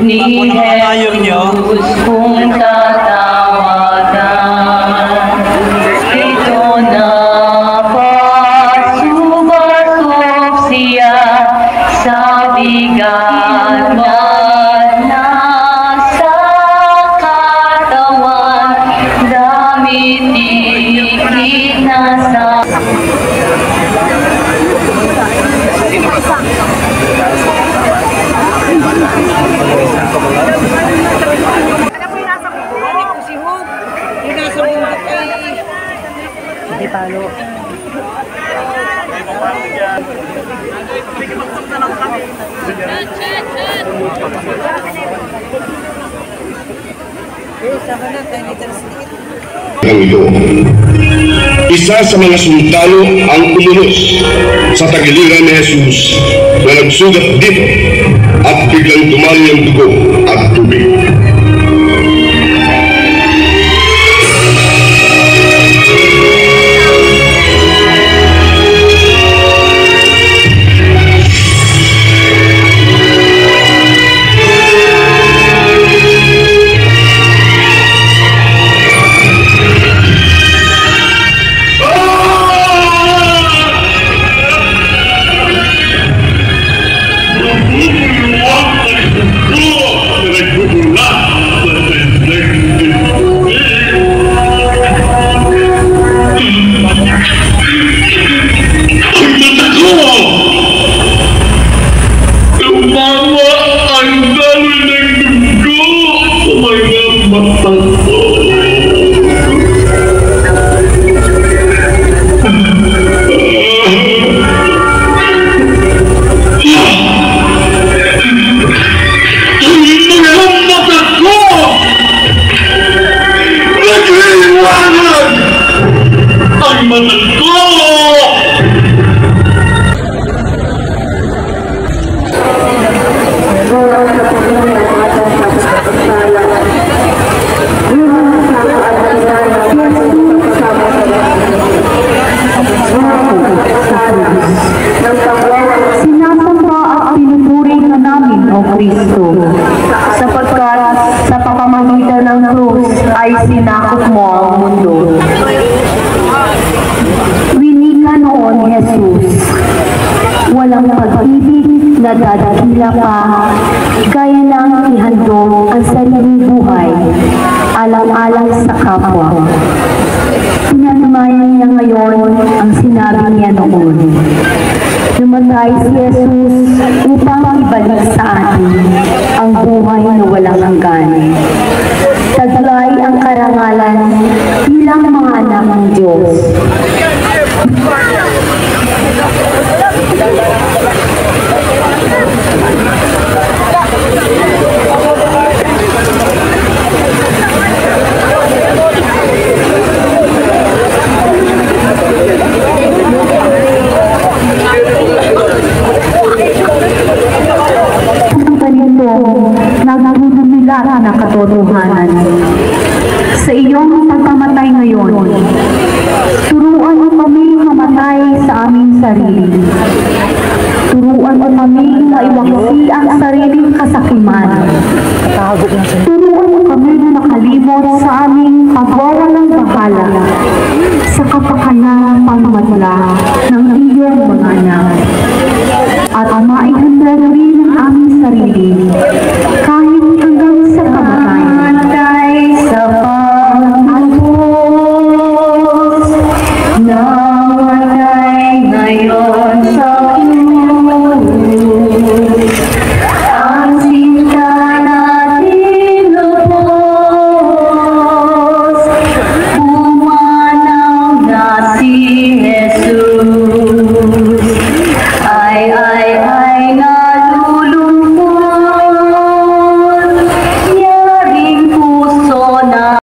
ni Jesus kung tatawagan. Ito na pasubasok siya sa bigat na nasa katawan, damit ikit na sa Palo. Ito. Isa sa mga sundalo ang umunos sa tagiliran ni Jesus na nagsugat dito at biglang dumali ang dugo at tubig. sapagkat sa pamamagitan ng krus ay sinakop mo ang mundo. Winika noon, Jesus, walang pag-ibig na dadakila pa, kaya lang ihandog ang sariling buhay, alang-alang sa kapwa. Pinatunayan niya ngayon ang sinabi niya noon. Namatay si Jesus upang ibalik sa atin ang buhay na walang hanggan. Taglay ang karangalan bilang mga anak ng Diyos. Nagdudumila na katotohanan. Sa iyong pagkamatay ngayon, turuan mo kami mamatay sa aming sarili. Turuan mo kami maiwaksi ang sariling kasakiman.